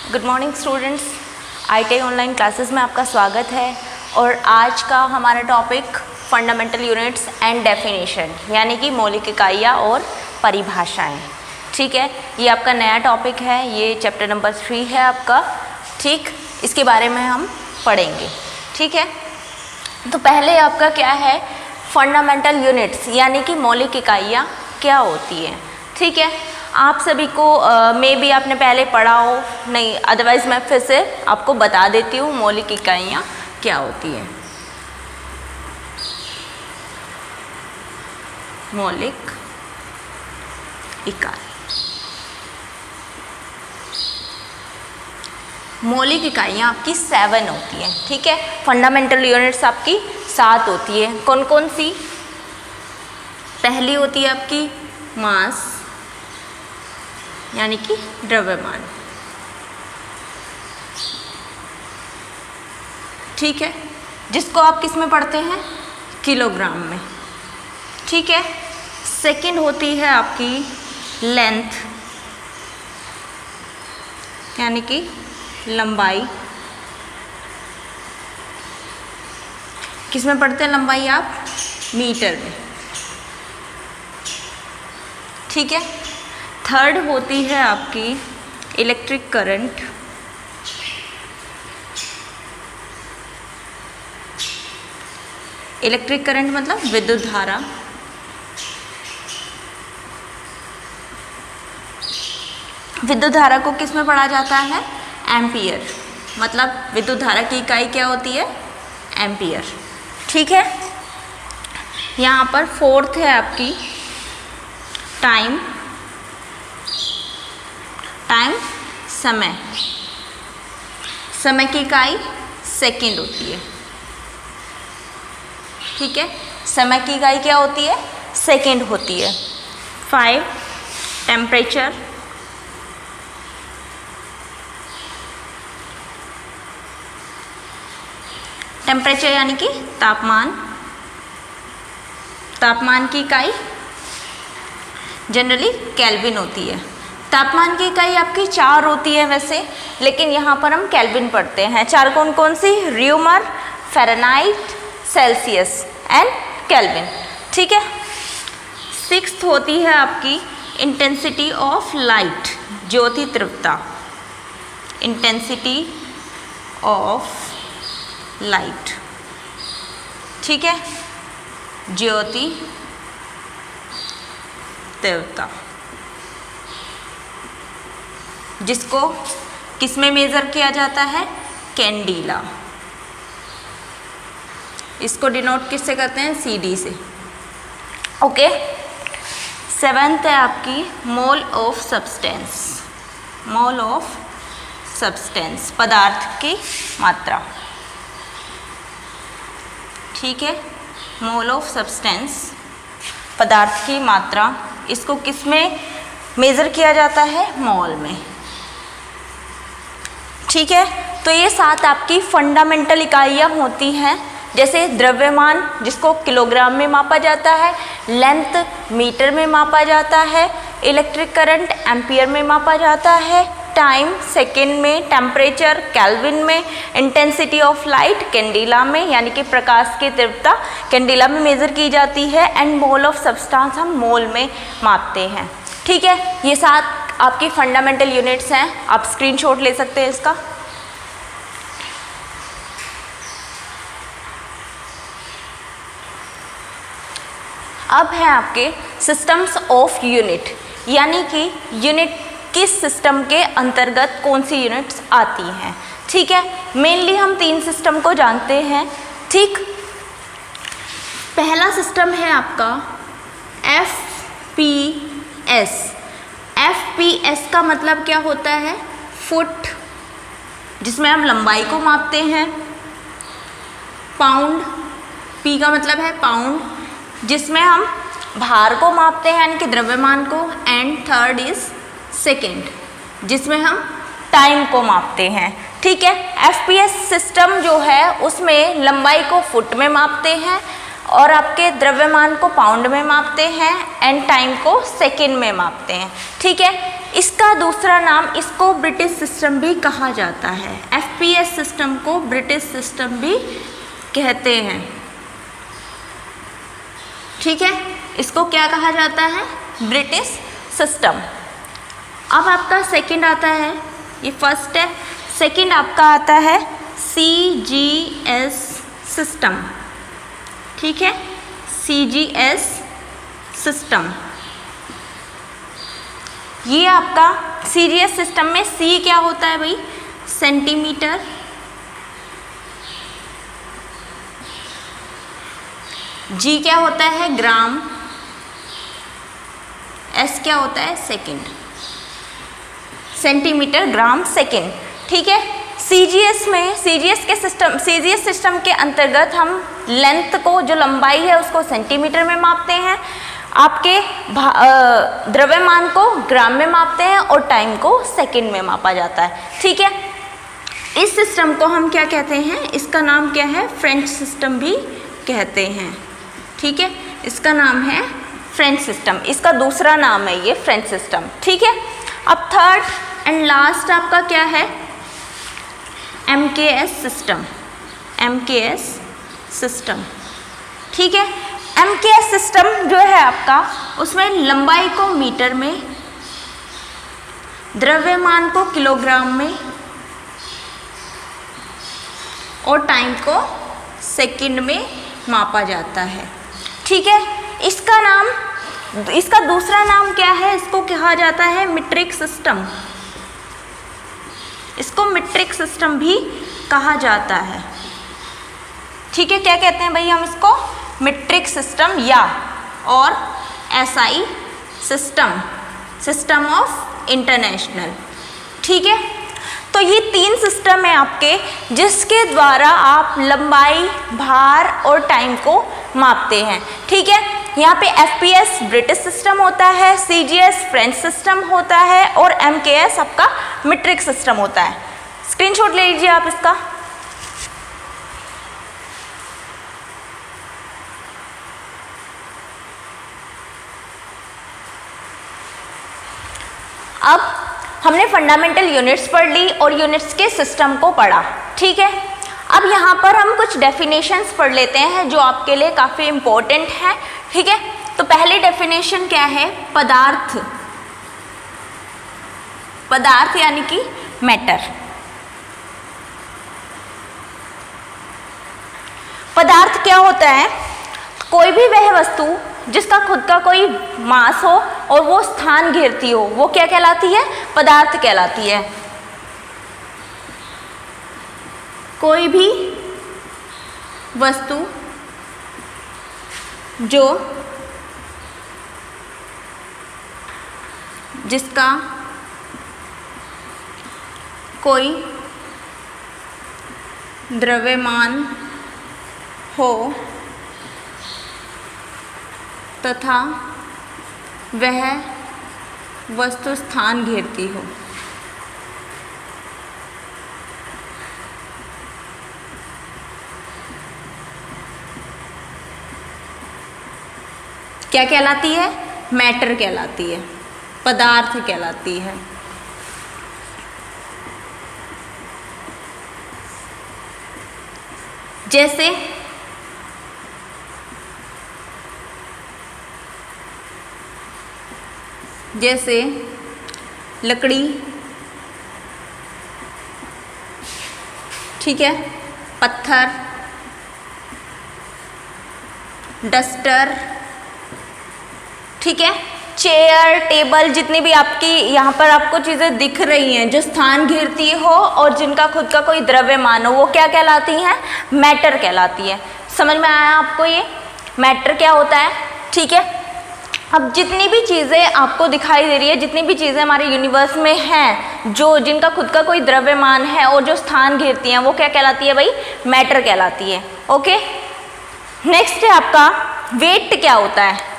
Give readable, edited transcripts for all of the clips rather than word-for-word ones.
Good morning students, ITI online classes में आपका स्वागत है। और आज का हमारा topic fundamental units and definition यानी कि मौलिक इकाइयाँ और परिभाषाएं। ठीक है, ये आपका नया टॉपिक है, ये चैप्टर नंबर 3 है आपका। ठीक, इसके बारे में हम पढ़ेंगे। ठीक है, तो पहले आपका क्या है, फंडामेंटल यूनिट्स यानी कि मौलिक इकाइयाँ क्या होती हैं। ठीक है, आप सभी को मे भी आपने पहले पढ़ा हो, नहीं अदरवाइज़ मैं फिर से आपको बता देती हूँ मौलिक इकाइयाँ क्या होती हैं। मौलिक इकाई, मौलिक इकाइयाँ आपकी 7 होती हैं। ठीक है, फंडामेंटल यूनिट्स आपकी 7 होती है। कौन कौन सी? पहली होती है आपकी मास यानी कि द्रव्यमान। ठीक है, जिसको आप किस में पढ़ते हैं? किलोग्राम में। ठीक है, सेकंड होती है आपकी लेंथ यानी कि लंबाई। किस में पढ़ते हैं लंबाई आप? मीटर में। ठीक है, थर्ड होती है आपकी इलेक्ट्रिक करंट। इलेक्ट्रिक करंट मतलब विद्युत धारा। विद्युत धारा को किस में पढ़ा जाता है? एम्पियर। मतलब विद्युत धारा की इकाई क्या होती है? एम्पियर। ठीक है, यहाँ पर फोर्थ है आपकी टाइम। टाइम समय, समय की इकाई सेकंड होती है। ठीक है, समय की इकाई क्या होती है? सेकंड होती है। 5 टेम्परेचर। टेम्परेचर यानी कि तापमान। तापमान की इकाई जनरली केल्विन होती है। तापमान की इकाई आपकी 4 होती है वैसे, लेकिन यहाँ पर हम केल्विन पढ़ते हैं। 4 कौन कौन सी? Reaumur, Fahrenheit, Celsius and Kelvin. ठीक है, 6th होती है आपकी इंटेंसिटी ऑफ लाइट, ज्योति तीव्रता। Intensity of light. ठीक है, ज्योति तीव्रता, जिसको किस में मेज़र किया जाता है? कैंडीला। इसको डिनोट किससे करते हैं? CD से। ओके, 7th है आपकी mole of substance. Mole of substance, पदार्थ की मात्रा। ठीक है, मोल ऑफ सब्सटेंस, पदार्थ की मात्रा। इसको किस में मेज़र किया जाता है? मोल में। ठीक है, तो ये 7 आपकी फंडामेंटल इकाइयाँ होती हैं। जैसे द्रव्यमान, जिसको किलोग्राम में मापा जाता है। लेंथ मीटर में मापा जाता है। इलेक्ट्रिक करंट एम्पियर में मापा जाता है। टाइम सेकंड में। टेम्परेचर केल्विन में। इंटेंसिटी ऑफ लाइट कैंडीला में, यानी कि प्रकाश की तीव्रता कैंडीला में मेज़र की जाती है। एंड मोल ऑफ सब्सटेंस हम मोल में मापते हैं। ठीक है, ये 7 आपकी फंडामेंटल यूनिट्स हैं। आप स्क्रीनशॉट ले सकते हैं इसका। अब है आपके सिस्टम्स ऑफ यूनिट, यानी कि यूनिट किस सिस्टम के अंतर्गत कौन सी यूनिट्स आती हैं। ठीक है, मेनली हम 3 सिस्टम को जानते हैं। ठीक, पहला सिस्टम है आपका FPS। FPS का मतलब क्या होता है? फुट, जिसमें हम लंबाई को मापते हैं। पाउंड, P का मतलब है पाउंड, जिसमें हम भार को मापते हैं यानी कि द्रव्यमान को। एंड थर्ड इज सेकेंड, जिसमें हम टाइम को मापते हैं। ठीक है, FPS सिस्टम जो है उसमें लंबाई को फुट में मापते हैं और आपके द्रव्यमान को पाउंड में मापते हैं एंड टाइम को सेकंड में मापते हैं। ठीक है, इसका दूसरा नाम, इसको ब्रिटिश सिस्टम भी कहा जाता है। FPS सिस्टम को ब्रिटिश सिस्टम भी कहते हैं, ठीक है। इसको क्या कहा जाता है? British system. अब आपका सेकंड आता है, ये फर्स्ट है, सेकंड आपका आता है CGS सिस्टम, ठीक है। CGS सिस्टम, ये आपका CGS सिस्टम में C क्या होता है भाई? सेंटीमीटर, G क्या होता है? ग्राम, S क्या होता है? सेकंड, सेंटीमीटर, ग्राम, सेकंड, ठीक है। CGS सिस्टम के अंतर्गत हम लेंथ को, जो लंबाई है उसको सेंटीमीटर में मापते हैं, आपके द्रव्यमान को ग्राम में मापते हैं और टाइम को सेकंड में मापा जाता है, ठीक है। इस सिस्टम को हम क्या कहते हैं? इसका नाम क्या है? फ्रेंच सिस्टम भी कहते हैं, ठीक है। इसका नाम है फ्रेंच सिस्टम, इसका दूसरा नाम है ये फ्रेंच सिस्टम, ठीक है। अब थर्ड एंड लास्ट आपका क्या है? MKS सिस्टम, MKS सिस्टम, ठीक है। MKS सिस्टम जो है आपका, उसमें लंबाई को मीटर में, द्रव्यमान को किलोग्राम में और टाइम को सेकंड में मापा जाता है, ठीक है। इसका नाम, इसका दूसरा नाम क्या है? इसको कहा जाता है मीट्रिक सिस्टम, इसको मीट्रिक सिस्टम भी कहा जाता है, ठीक है। क्या कहते हैं भाई हम इसको? मीट्रिक सिस्टम या और SI system, system of international, ठीक है। तो ये 3 सिस्टम है आपके, जिसके द्वारा आप लंबाई, भार और टाइम को मापते हैं, ठीक है। यहाँ पे FPS ब्रिटिश सिस्टम होता है, CGS फ्रेंच सिस्टम होता है और MKS आपका मीट्रिक सिस्टम होता है। स्क्रीनशॉट ले लीजिए आप इसका। अब हमने फंडामेंटल यूनिट्स पढ़ ली और यूनिट्स के सिस्टम को पढ़ा, ठीक है। अब यहाँ पर हम कुछ डेफिनेशंस पढ़ लेते हैं जो आपके लिए काफ़ी इम्पोर्टेंट है, ठीक है। तो पहली डेफिनेशन क्या है? पदार्थ, पदार्थ यानी कि मैटर। पदार्थ क्या होता है? कोई भी वह वस्तु जिसका खुद का कोई मास हो और वो स्थान घेरती हो, वो क्या कहलाती है? पदार्थ कहलाती है। कोई भी वस्तु जो जिसका कोई द्रव्यमान हो तथा वह वस्तु स्थान घेरती हो, क्या कहलाती है? मैटर कहलाती है, पदार्थ कहलाती है। जैसे जैसे लकड़ी, ठीक है, पत्थर, डस्टर, ठीक है, चेयर, टेबल, जितनी भी आपकी यहाँ पर आपको चीज़ें दिख रही हैं जो स्थान घेरती हो और जिनका खुद का कोई द्रव्यमान हो, वो क्या कहलाती हैं? मैटर कहलाती है। समझ में आया आपको ये मैटर क्या होता है? ठीक है। अब जितनी भी चीज़ें आपको दिखाई दे रही है, जितनी भी चीज़ें हमारे यूनिवर्स में हैं जो जिनका खुद का कोई द्रव्यमान है और जो स्थान घेरती हैं, वो क्या कहलाती है भाई? मैटर कहलाती है। ओके, नेक्स्ट है आपका वेट। क्या होता है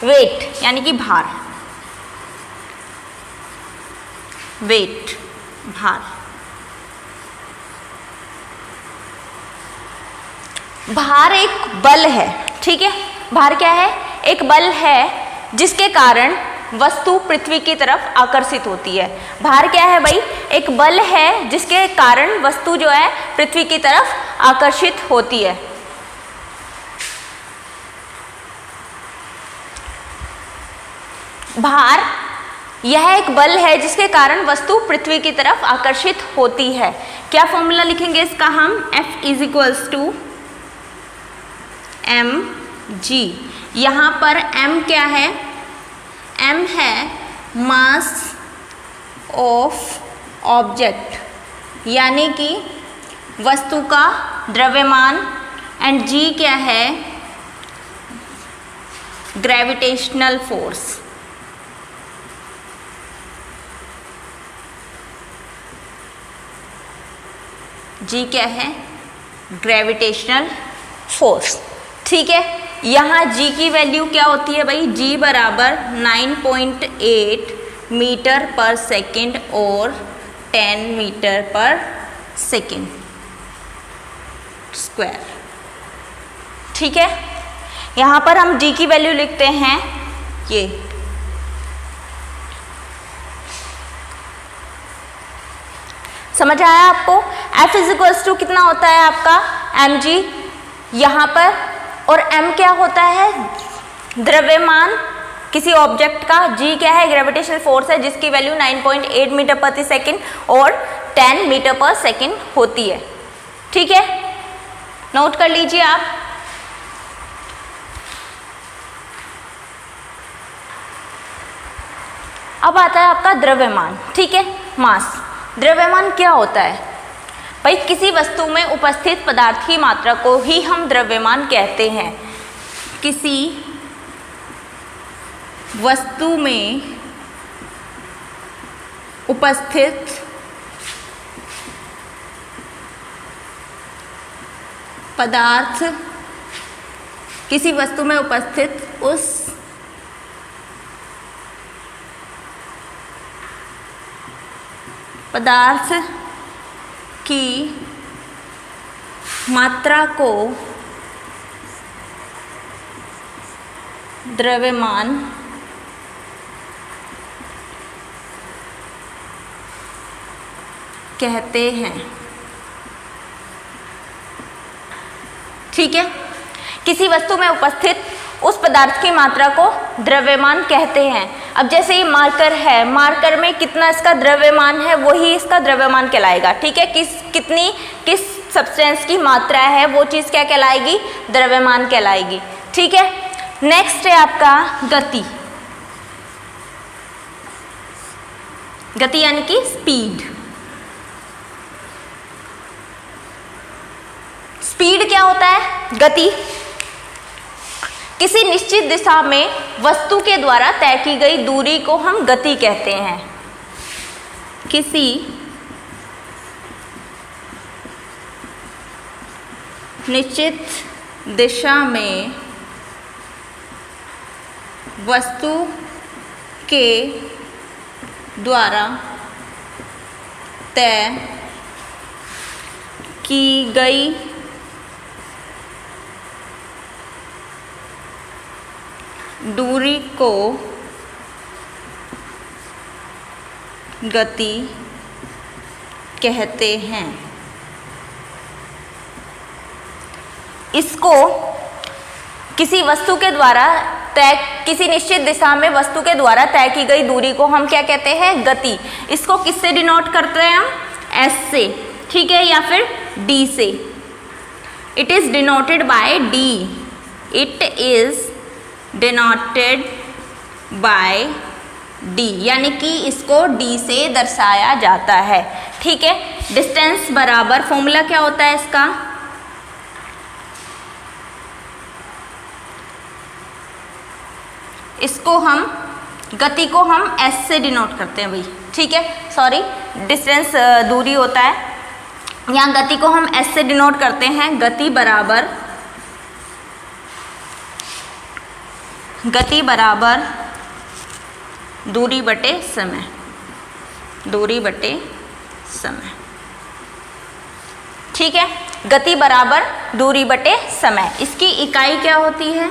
वेट? यानी कि भार। वेट, भार। भार एक बल है, ठीक है। भार क्या है? एक बल है जिसके कारण वस्तु पृथ्वी की तरफ आकर्षित होती है। भार क्या है भाई? एक बल है जिसके कारण वस्तु जो है पृथ्वी की तरफ आकर्षित होती है। भार यह एक बल है जिसके कारण वस्तु पृथ्वी की तरफ आकर्षित होती है। क्या फॉर्मूला लिखेंगे इसका हम? F = mg। यहाँ पर m क्या है? m है मास ऑफ ऑब्जेक्ट यानी कि वस्तु का द्रव्यमान, एंड g क्या है? Gravitational force. जी क्या है? Gravitational force. ठीक है, यहाँ जी की वैल्यू क्या होती है भाई? जी बराबर 9.8 मीटर पर सेकेंड और 10 मीटर पर सेकेंड स्क्वायर। ठीक है, यहाँ पर हम जी की वैल्यू लिखते हैं ये। समझ आया आपको? F = कितना होता है आपका? mg यहाँ पर, और m क्या होता है? द्रव्यमान किसी ऑब्जेक्ट का। g क्या है? ग्रेविटेशनल फोर्स है जिसकी वैल्यू 9.8 मीटर प्रति सेकेंड और 10 मीटर पर सेकेंड होती है। ठीक है, नोट कर लीजिए आप। अब आता है आपका द्रव्यमान। ठीक है, मास। द्रव्यमान क्या होता है भाई? किसी वस्तु में उपस्थित पदार्थ की मात्रा को ही हम द्रव्यमान कहते हैं। किसी वस्तु में उपस्थित पदार्थ, किसी वस्तु में उपस्थित उस पदार्थ की मात्रा को द्रव्यमान कहते हैं। ठीक है, किसी वस्तु में उपस्थित उस पदार्थ की मात्रा को द्रव्यमान कहते हैं। अब जैसे ये मार्कर है, मार्कर में कितना इसका द्रव्यमान है वही इसका द्रव्यमान कहलाएगा। ठीक है, किस सब्सटेंस की मात्रा है वो चीज़ क्या कहलाएगी? द्रव्यमान कहलाएगी। ठीक है, नेक्स्ट है आपका गति। गति यानी कि स्पीड। स्पीड क्या होता है? गति। किसी निश्चित दिशा में वस्तु के द्वारा तय की गई दूरी को हम गति कहते हैं। किसी निश्चित दिशा में वस्तु के द्वारा तय की गई दूरी को गति कहते हैं। इसको किसी वस्तु के द्वारा किसी निश्चित दिशा में वस्तु के द्वारा तय की गई दूरी को हम क्या कहते हैं? गति। इसको किससे डिनोट करते हैं हम? S से। ठीक है, या फिर D से। It is denoted by D। It is denoted by D, यानी कि इसको D से दर्शाया जाता है। ठीक है, डिस्टेंस बराबर, फॉर्मूला क्या होता है इसका? इसको हम गति को हम S से डिनोट करते हैं भाई। ठीक है, सॉरी, डिस्टेंस दूरी होता है, यहाँ गति को हम S से डिनोट करते हैं। गति बराबर दूरी बटे समय। दूरी बटे समय। ठीक है, गति बराबर दूरी बटे समय। इसकी इकाई क्या होती है?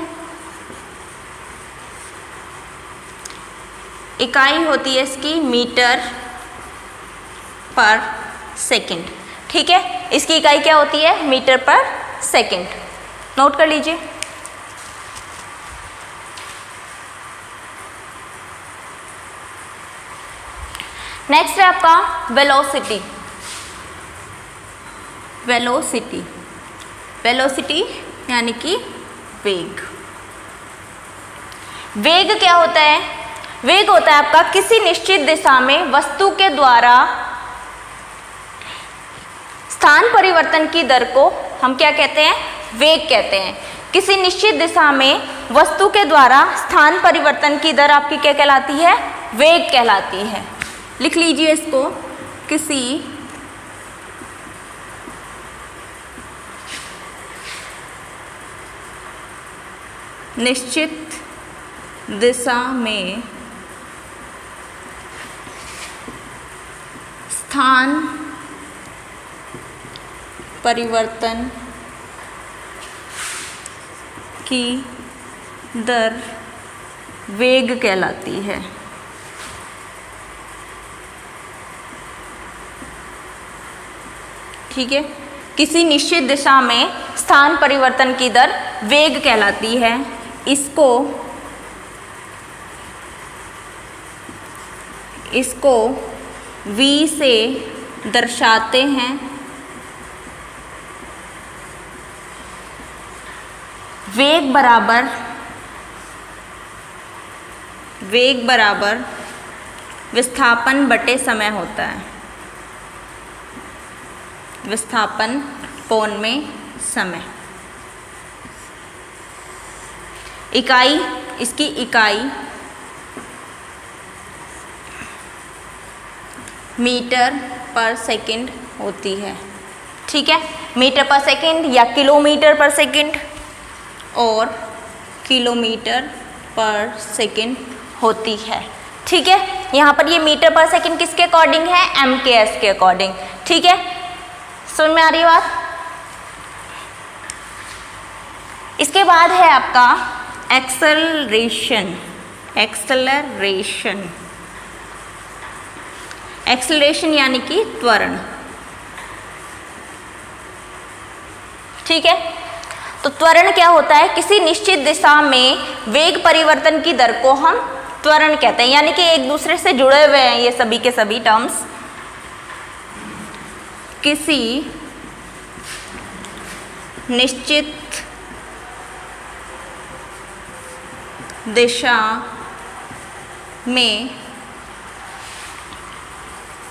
इकाई होती है इसकी मीटर पर सेकंड। ठीक है, इसकी इकाई क्या होती है? मीटर पर सेकंड। नोट कर लीजिए। नेक्स्ट है आपका वेलोसिटी। वेलोसिटी, वेलोसिटी यानी कि वेग। वेग क्या होता है? वेग होता है आपका किसी निश्चित दिशा में वस्तु के द्वारा स्थान परिवर्तन की दर को हम क्या कहते हैं? वेग कहते हैं। किसी निश्चित दिशा में वस्तु के द्वारा स्थान परिवर्तन की दर आपकी क्या कहलाती है? वेग कहलाती है। लिख लीजिए इसको, किसी निश्चित दिशा में स्थान परिवर्तन की दर वेग कहलाती है। ठीक है, किसी निश्चित दिशा में स्थान परिवर्तन की दर वेग कहलाती है। इसको v से दर्शाते हैं। वेग बराबर विस्थापन बटे समय होता है। विस्थापन कोण में समय। इकाई, इसकी इकाई मीटर पर सेकंड होती है। ठीक है, मीटर पर सेकंड या किलोमीटर पर सेकंड और किलोमीटर पर सेकंड होती है। ठीक है, यहाँ पर ये मीटर पर सेकंड किसके अकॉर्डिंग है? MKS के अकॉर्डिंग। ठीक है, समझ में आ रही बात? इसके बाद है आपका एक्सेलरेशन। एक्सेलरेशन यानी कि त्वरण। ठीक है, तो त्वरण क्या होता है? किसी निश्चित दिशा में वेग परिवर्तन की दर को हम त्वरण कहते हैं, यानी कि एक दूसरे से जुड़े हुए हैं ये सभी के सभी टर्म्स। किसी निश्चित दिशा में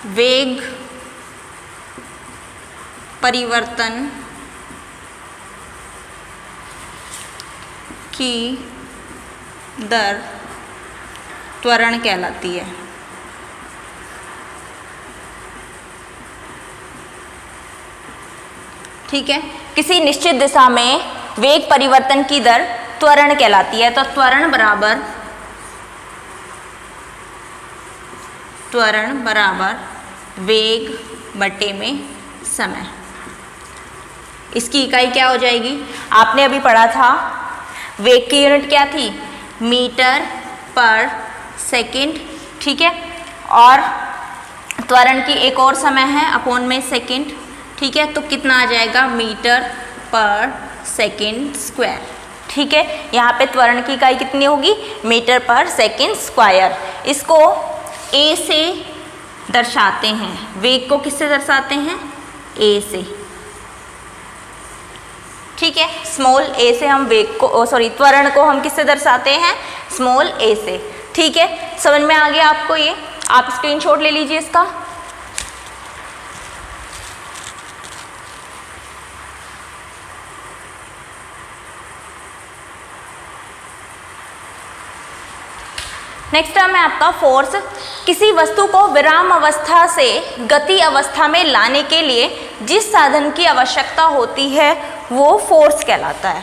वेग परिवर्तन की दर त्वरण कहलाती है। ठीक है, किसी निश्चित दिशा में वेग परिवर्तन की दर त्वरण कहलाती है। तो त्वरण बराबर वेग बटे में समय। इसकी इकाई क्या हो जाएगी? आपने अभी पढ़ा था वेग की यूनिट क्या थी? मीटर पर सेकंड। ठीक है, और त्वरण की एक और समय है अपॉन में सेकंड। ठीक है, तो कितना आ जाएगा? मीटर पर सेकंड स्क्वायर। ठीक है, यहाँ पे त्वरण की इकाई कितनी होगी? मीटर पर सेकंड स्क्वायर। इसको A से दर्शाते हैं। वेग को किससे दर्शाते हैं? A से। ठीक है, स्मॉल a से हम वेग को त्वरण को हम किससे दर्शाते हैं? स्मॉल a से। ठीक है, समझ में आ गया आपको ये? आप स्क्रीनशॉट ले लीजिए इसका। नेक्स्ट टर्म है आपका फोर्स। किसी वस्तु को विराम अवस्था से गति अवस्था में लाने के लिए जिस साधन की आवश्यकता होती है वो फोर्स कहलाता है।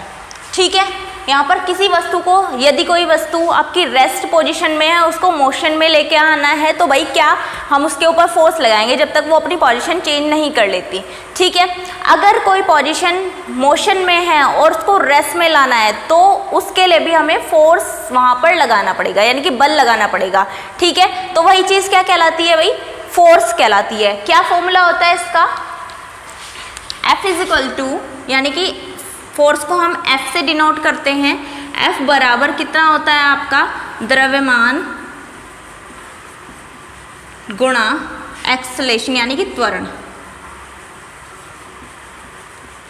ठीक है, यहाँ पर किसी वस्तु को, यदि कोई वस्तु आपकी रेस्ट पोजीशन में है, उसको मोशन में लेके आना है, तो भाई क्या हम उसके ऊपर फोर्स लगाएंगे जब तक वो अपनी पोजीशन चेंज नहीं कर लेती। ठीक है, अगर कोई पोजीशन मोशन में है और उसको रेस्ट में लाना है तो उसके लिए भी हमें फोर्स वहाँ पर लगाना पड़ेगा, यानी कि बल लगाना पड़ेगा। ठीक है, तो वही चीज़ क्या कहलाती है भाई, फोर्स कहलाती है। क्या फॉर्मूला होता है इसका, F इज इक्वल टू, यानी कि फोर्स को हम F से डिनोट करते हैं। F बराबर कितना होता है आपका, द्रव्यमान गुणा एक्सेलेरेशन यानी कि त्वरण।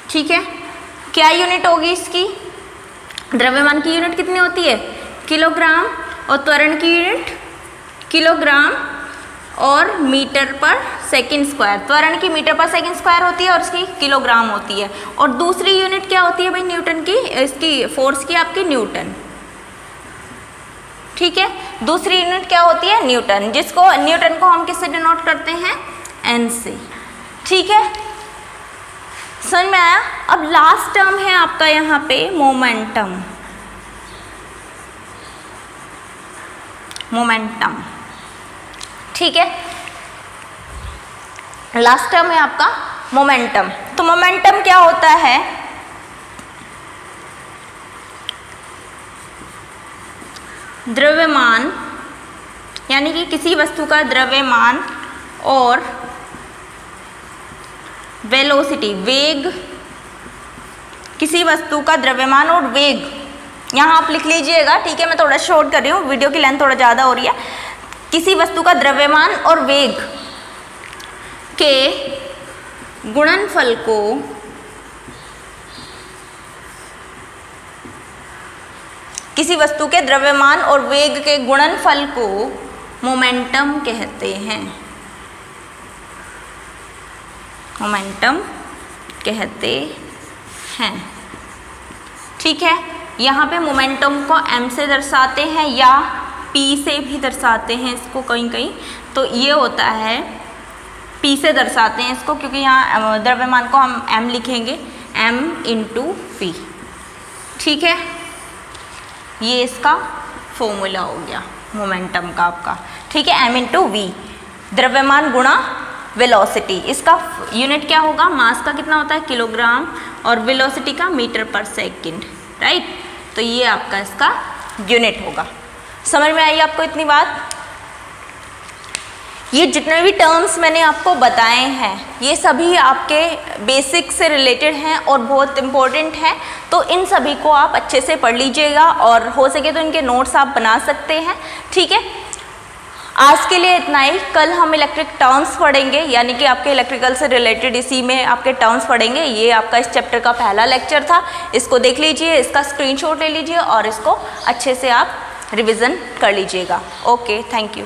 ठीक है, क्या यूनिट होगी इसकी, द्रव्यमान की यूनिट कितनी होती है, किलोग्राम, और त्वरण की यूनिट किलोग्राम और मीटर पर सेकंड स्क्वायर। त्वरण की मीटर पर सेकंड स्क्वायर होती है और इसकी किलोग्राम होती है। और दूसरी यूनिट क्या होती है भाई न्यूटन की, इसकी फोर्स की आपकी न्यूटन। ठीक है, दूसरी यूनिट क्या होती है, न्यूटन, जिसको न्यूटन को हम किससे डिनोट करते हैं, एन से। ठीक है, समझ में आया। अब लास्ट टर्म है आपका यहाँ पे मोमेंटम। मोमेंटम, ठीक है, लास्ट टर्म है आपका मोमेंटम। तो मोमेंटम क्या होता है, द्रव्यमान, यानी कि किसी वस्तु का द्रव्यमान और वेलोसिटी, वेग, किसी वस्तु का द्रव्यमान और वेग, यहाँ आप लिख लीजिएगा। ठीक है, मैं थोड़ा शॉर्ट कर रही हूँ, वीडियो की लेंथ थोड़ा ज़्यादा हो रही है। किसी वस्तु का द्रव्यमान और वेग के गुणनफल को किसी वस्तु के द्रव्यमान और वेग के गुणनफल को मोमेंटम कहते हैं। मोमेंटम कहते हैं। ठीक है, यहाँ पे मोमेंटम को m से दर्शाते हैं या p से भी दर्शाते हैं इसको कहीं कहीं, तो ये होता है p से दर्शाते हैं इसको, क्योंकि यहाँ द्रव्यमान को हम m लिखेंगे, m इंटू p। ठीक है, ये इसका फॉर्मूला हो गया मोमेंटम का आपका। ठीक है, m इंटू v, द्रव्यमान गुणा वेलोसिटी। इसका यूनिट क्या होगा, मास का कितना होता है, किलोग्राम, और वेलोसिटी का मीटर पर सेकंड। राइट, तो ये आपका इसका यूनिट होगा। समझ में आई आपको इतनी बात। ये जितने भी टर्म्स मैंने आपको बताए हैं ये सभी आपके बेसिक से रिलेटेड हैं और बहुत इम्पोर्टेंट हैं, तो इन सभी को आप अच्छे से पढ़ लीजिएगा और हो सके तो इनके नोट्स आप बना सकते हैं। ठीक है, आज के लिए इतना ही। कल हम इलेक्ट्रिक टर्म्स पढ़ेंगे, यानी कि आपके इलेक्ट्रिकल से रिलेटेड इसी में आपके टर्म्स पढ़ेंगे। ये आपका इस चैप्टर का पहला लेक्चर था, इसको देख लीजिए, इसका स्क्रीनशॉट ले लीजिए और इसको अच्छे से आप रिवीजन कर लीजिएगा। Okay, thank you.